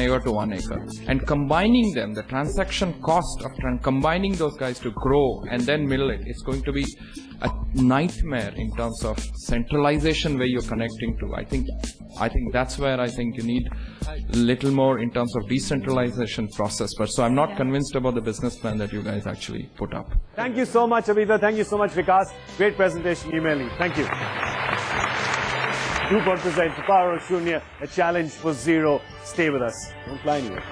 acre to 1 acre. And combining them, the transaction cost of combining those guys to grow and then middle it, it's going to be a nightmare in terms of centralization where you're connecting to. I think that's where I think you need a little more in terms of decentralization process. But so I'm not convinced about the business plan that you guys actually put up. Thank you so much, Abhita. Thank you so much, Vikas. Great presentation, emailing. Thank you. DuPont presents The Power of Shunya, a challenge for zero. Stay with us. Don't fly anywhere.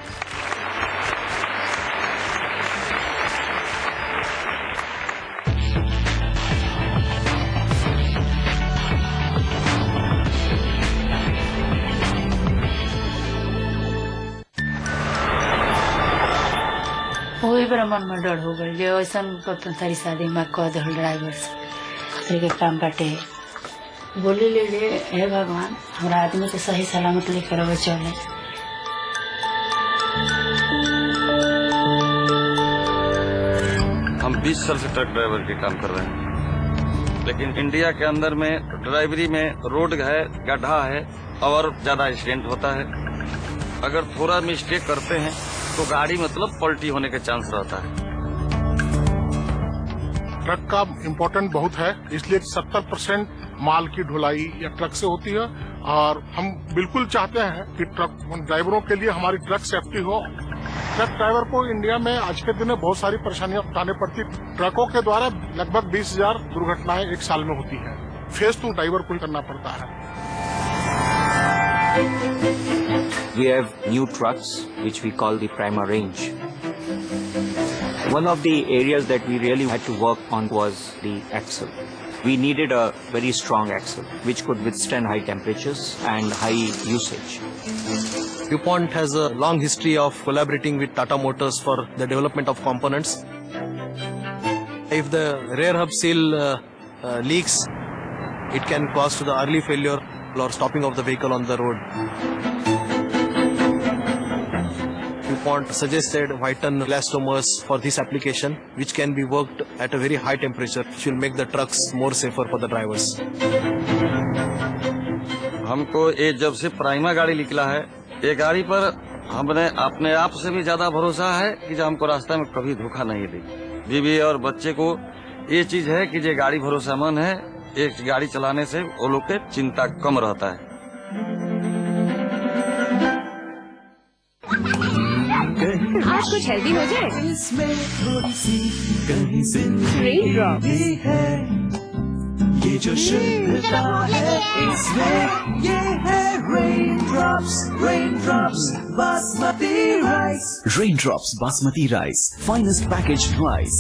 वही बड़ा मन में डर हो गई जो ऐसा तारी शादी में कह दे ड्राइवर से के काम बाटे बोले ले हे भगवान हमारा आदमी के सही सलामत लेकर अब चले। हम 20 साल से ट्रक ड्राइवर के काम कर रहे हैं, लेकिन इंडिया के अंदर में ड्राइवरी में रोड है, गड्ढा है और ज्यादा एक्सीडेंट होता है। अगर थोड़ा मिस्टेक करते हैं तो गाड़ी मतलब पलटी होने के चांस रहता है। ट्रक का इम्पोर्टेंट बहुत है, इसलिए 70% माल की ढुलाई या ट्रक से होती है और हम बिल्कुल चाहते हैं कि ट्रक ड्राइवरों के लिए हमारी ट्रक सेफ्टी हो। ट्रक ड्राइवर को इंडिया में आज के दिन में बहुत सारी परेशानियां उठानी पड़ती। ट्रकों के द्वारा लगभग 20,000 दुर्घटनाएं एक साल में होती है। फेस टू ड्राइवर को करना पड़ता है। We have new trucks which we call the Prima range. One of the areas that we really had to work on was the axle. We needed a very strong axle which could withstand high temperatures and high usage. DuPont has a long history of collaborating with Tata Motors for the development of components. If the rear hub seal leaks, it can cause to the early failure or stopping of the vehicle on the road. DuPont suggested Whiten elastomers for this application, which can be worked at a very high temperature, which will make the trucks more safer for the drivers. हमको ये जब से prima गाड़ी निकला है, ये गाड़ी पर हमने अपने आप से भी ज्यादा भरोसा है कि जो हमको रास्ता में कभी धोखा नहीं दी। बीवी और बच्चे को ये चीज है कि ये गाड़ी भरोसेमंद है, एक गाड़ी चलाने से वो लोग के चिंता कम रहता है। आज कुछ हेल्दी हो जाए। रेनड्रॉप्स है ये जो शुद्धता है इसमें ये है raindrops basmati rice. Raindrops basmati rice, finest packaged rice.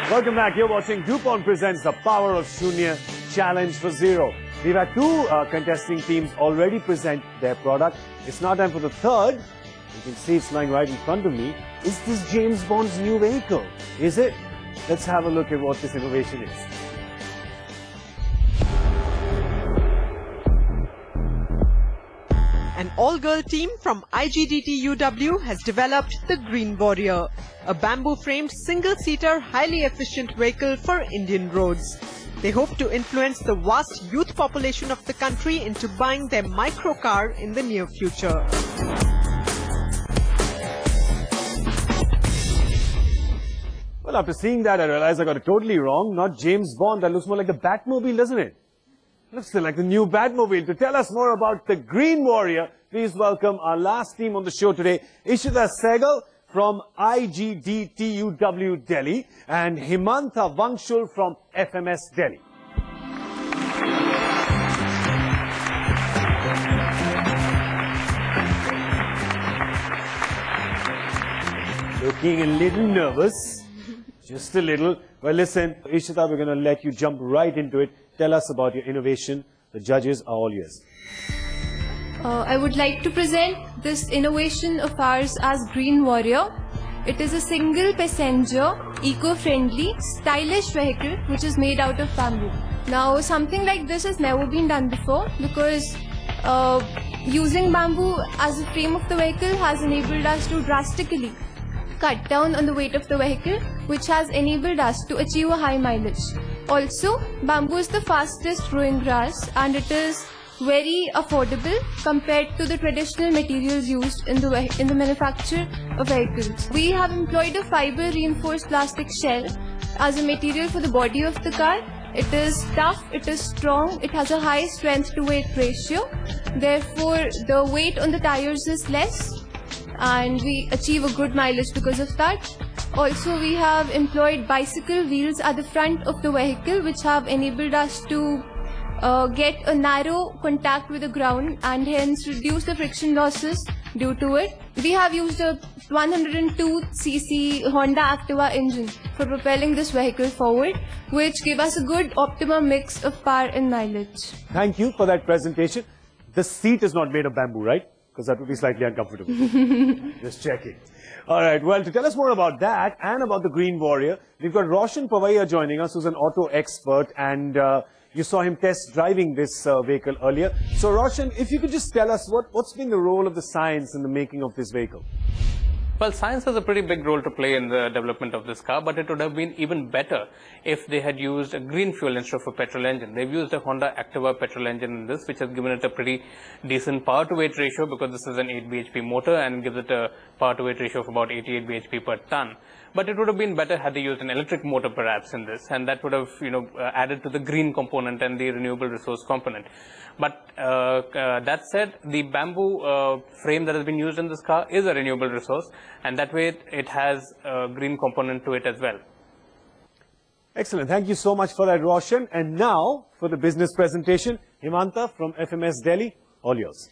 Welcome back. You're watching DuPont presents The Power of Shunya, Challenge for Zero. We've had two contesting teams already present their product. It's now time for the third. You can see it's lying right in front of me. Is this James Bond's new vehicle? Is it? Let's have a look at what this innovation is. An all-girl team from IGDT UW has developed the Green Warrior, a bamboo-framed single-seater, highly efficient vehicle for Indian roads. They hope to influence the vast youth population of the country into buying their microcar in the near future. Well, after seeing that, I realized I got it totally wrong. Not James Bond. That looks more like the Batmobile, doesn't it? Looks like the new Batmobile. To tell us more about the Green Warrior, please welcome our last team on the show today, Ishita Sehgal from IGDTUW Delhi and Himantha Vangshul from FMS Delhi. Looking a little nervous, just a little. Well, listen, Ishita, we're going to let you jump right into it. Tell us about your innovation. The judges are all yours. I would like to present this innovation of ours as Green Warrior. It is a single passenger, eco-friendly, stylish vehicle which is made out of bamboo. Now, something like this has never been done before because using bamboo as a frame of the vehicle has enabled us to drastically cut down on the weight of the vehicle, which has enabled us to achieve a high mileage. Also, bamboo is the fastest growing grass and it is very affordable compared to the traditional materials used in the manufacture of vehicles. We have employed a fiber reinforced plastic shell as a material for the body of the car. It is tough, it is strong, it has a high strength to weight ratio. Therefore, the weight on the tires is less and we achieve a good mileage because of that. Also, we have employed bicycle wheels at the front of the vehicle, which have enabled us to get a narrow contact with the ground and hence reduce the friction losses due to it. We have used a 102cc Honda Activa engine for propelling this vehicle forward, which gave us a good optimum mix of power and mileage. Thank you for that presentation. The seat is not made of bamboo, right? Because that would be slightly uncomfortable. Just checking. All right, well, to tell us more about that and about the Green Warrior, we've got Roshan Pavaiya joining us, who's an auto expert, and you saw him test driving this vehicle earlier. So, Roshan, if you could just tell us what's been the role of the science in the making of this vehicle? Well, science has a pretty big role to play in the development of this car, but it would have been even better if they had used a green fuel instead of a petrol engine. They've used a Honda Activa petrol engine in this, which has given it a pretty decent power to weight ratio because this is an 8 bhp motor and gives it a power to weight ratio of about 88 bhp per ton. But it would have been better had they used an electric motor perhaps in this, and that would have, added to the green component and the renewable resource component. But that said, the bamboo frame that has been used in this car is a renewable resource, and that way it has a green component to it as well. Excellent. Thank you so much for that, Roshan. And now, for the business presentation, Himanta from FMS Delhi, all yours.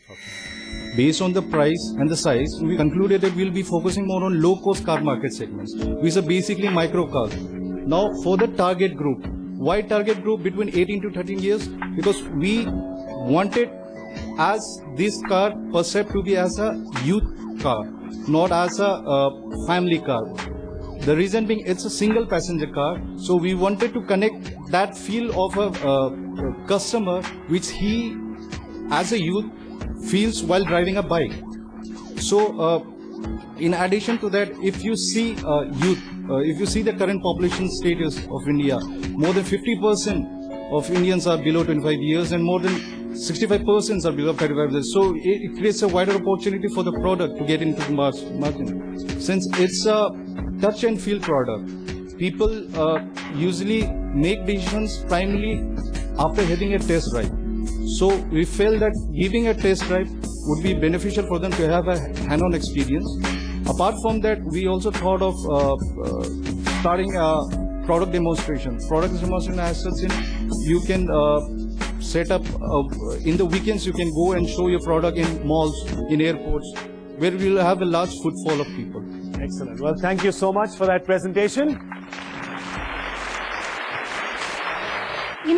Based on the price and the size, we concluded that we'll be focusing more on low-cost car market segments, which are basically micro cars. Now, for the target group, why target group between 18 to 13 years? Because we wanted as this car perceived to be as a youth car, not as a family car. The reason being, it's a single passenger car, so we wanted to connect that feel of a customer which he, as a youth, feels while driving a bike. So, in addition to that, if you see youth, if you see the current population status of India, more than 50% of Indians are below 25 years and more than 65% are below 35 years. So it creates a wider opportunity for the product to get into the mass market. Since it's a touch and feel product, people usually make decisions primarily after having a test drive. So we felt that giving a test drive would be beneficial for them to have a hand-on experience. Apart from that, we also thought of starting a product demonstration. Product demonstration as such, you can set up, in the weekends you can go and show your product in malls, in airports, where we will have a large footfall of people. Excellent. Well, thank you so much for that presentation.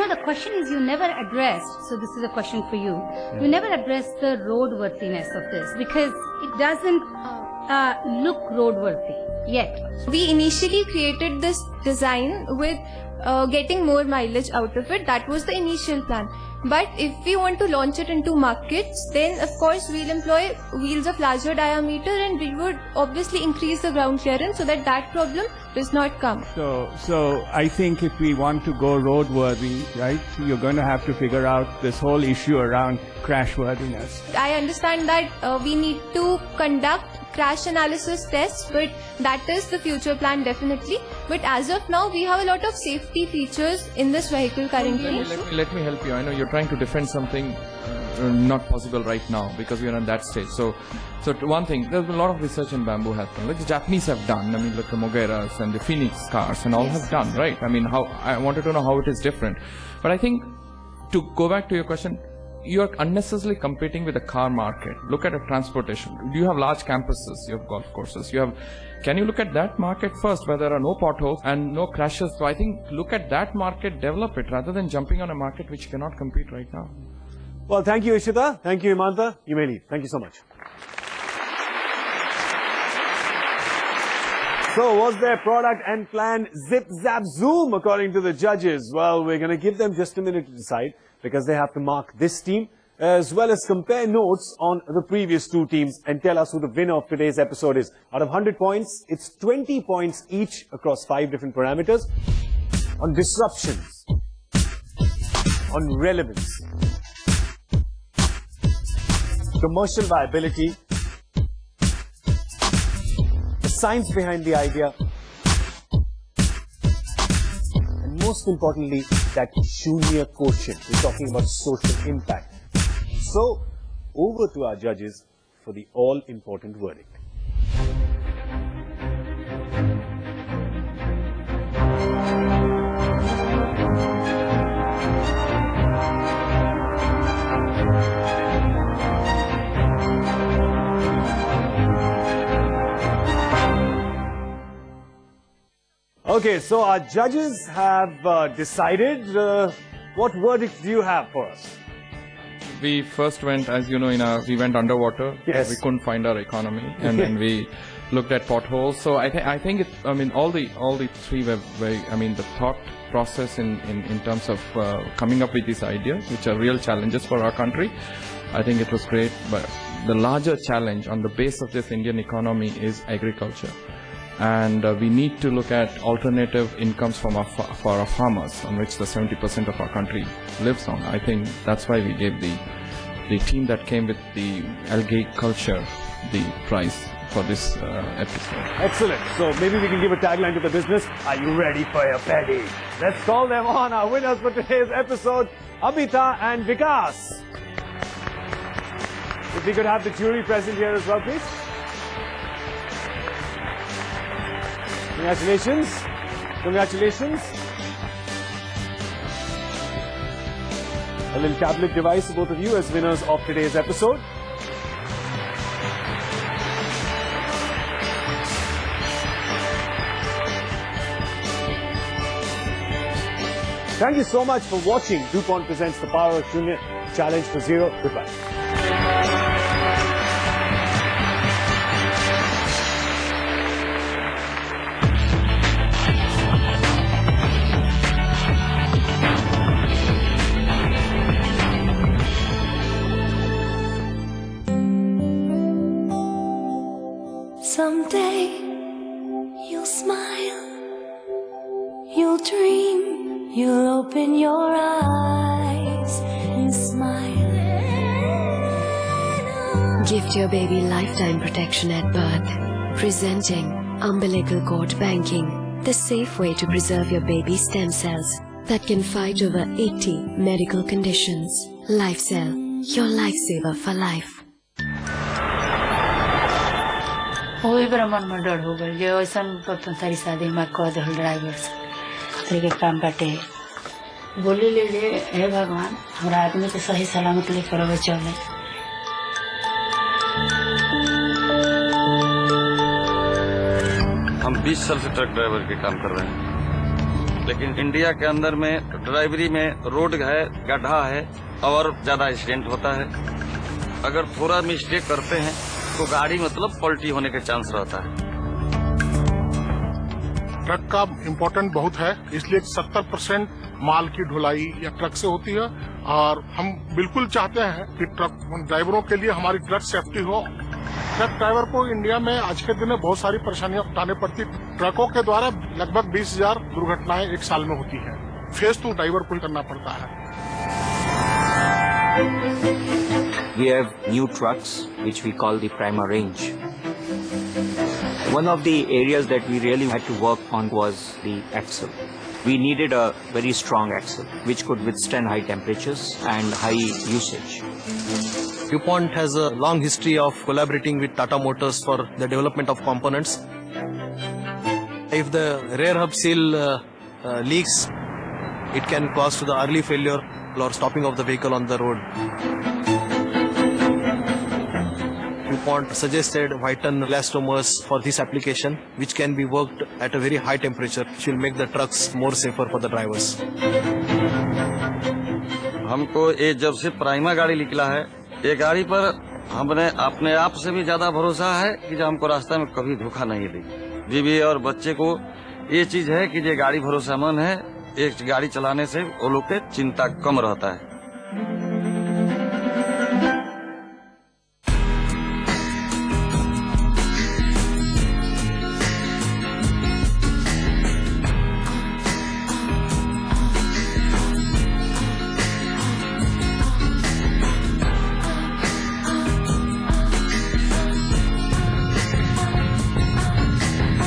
The question is you never addressed, so this is a question for you. You never addressed the roadworthiness of this because it doesn't look roadworthy yet. We initially created this design with getting more mileage out of it. That was the initial plan. But if we want to launch it into markets, then of course we'll employ wheels of larger diameter and we would obviously increase the ground clearance so that that problem does not come. So I think if we want to go roadworthy, right, you're going to have to figure out this whole issue around crashworthiness. I understand that we need to conduct crash analysis tests, but that is the future plan definitely. But as of now, we have a lot of safety features in this vehicle currently. Let me help you. I know you're trying to defend something not possible right now because we are on that stage. So one thing, there's a lot of research in bamboo happening. Like the Japanese have done. I mean, look, the Mogueras and the Phoenix cars and all have done, right? I mean, I wanted to know how it is different. But I think to go back to your question, you are unnecessarily competing with the car market. Look at a transportation. Do you have large campuses? You have golf courses. Can you look at that market first where there are no potholes and no crashes? So I think look at that market, develop it rather than jumping on a market which cannot compete right now. Well, thank you, Ishita. Thank you, Himanta. You may leave. Thank you so much. So, was their product and plan zip, zap, zoom according to the judges? Well, we're going to give them just a minute to decide because they have to mark this team as well as compare notes on the previous two teams and tell us who the winner of today's episode is. Out of 100 points, it's 20 points each across 5 different parameters on disruptions, on relevance, commercial viability, the science behind the idea, and most importantly, that Shunya quotient. We're talking about social impact. So, over to our judges for the all-important verdict. Okay, so our judges have decided. What verdict do you have for us? We first went, as you know, we went underwater. Yes. We couldn't find our economy, and then we looked at potholes. So I think all the three were very. The thought process in terms of coming up with these ideas, which are real challenges for our country. I think it was great, but the larger challenge on the base of this Indian economy is agriculture. And we need to look at alternative incomes for our farmers, on which the 70% of our country lives on. I think that's why we gave the team that came with the algae culture the prize for this episode. Excellent. So maybe we can give a tagline to the business. Are you ready for your paddy? Let's call them on, our winners for today's episode, Abita and Vikas. If we could have the jury present here as well, please. Congratulations. Congratulations. A little tablet device to both of you as winners of today's episode. Thank you so much for watching DuPont presents The Power of Shunya Challenge for Zero. Goodbye. Someday you'll smile, you'll dream, you'll open your eyes and smile. Gift your baby lifetime protection at birth. Presenting umbilical cord banking, the safe way to preserve your baby's stem cells that can fight over 80 medical conditions. LifeCell, your lifesaver for life. वही बेर मन में डर हो गई जे ऐसा तारी शादी में कह दे ड्राइवर से के काम बाटे बोली ले जे हे भगवान हमरा आदमी के सही सलामत लेकर आवे चले। हम 20 साल से ट्रक ड्राइवर के काम कर रहे हैं, लेकिन इंडिया के अंदर में ड्राइवरी में रोड है, गड्ढा है और ज्यादा एक्सीडेंट होता है। अगर थोड़ा मिस्टेक करते हैं तो गाड़ी मतलब पलटी होने के चांस रहता है। ट्रक का इम्पोर्टेंट बहुत है, इसलिए 70% माल की ढुलाई या ट्रक से होती है और हम बिल्कुल चाहते हैं कि ट्रक ड्राइवरों के लिए हमारी ट्रक सेफ्टी हो। ट्रक ड्राइवर को इंडिया में आज के दिन में बहुत सारी परेशानियां उठाने पड़ती। ट्रकों के द्वारा लगभग 20,000 दुर्घटनाएं एक साल में होती है। फेस टू ड्राइवर को करना पड़ता है। We have new trucks, which we call the Prima range. One of the areas that we really had to work on was the axle. We needed a very strong axle, which could withstand high temperatures and high usage. DuPont has a long history of collaborating with Tata Motors for the development of components. If the rear hub seal leaks, it can cause to the early failure or stopping of the vehicle on the road. DuPont suggested Whiten elastomers for this application, which can be worked at a very high temperature, which will make the trucks more safer for the drivers. हमको ये जब से prima गाड़ी निकला है, ये गाड़ी पर हमने अपने आप से भी ज्यादा भरोसा है कि जो हमको रास्ता में कभी धोखा नहीं देगी। बीवी और बच्चे को ये चीज है कि ये गाड़ी भरोसेमंद है, एक गाड़ी चलाने से वो लोग के चिंता कम रहता है।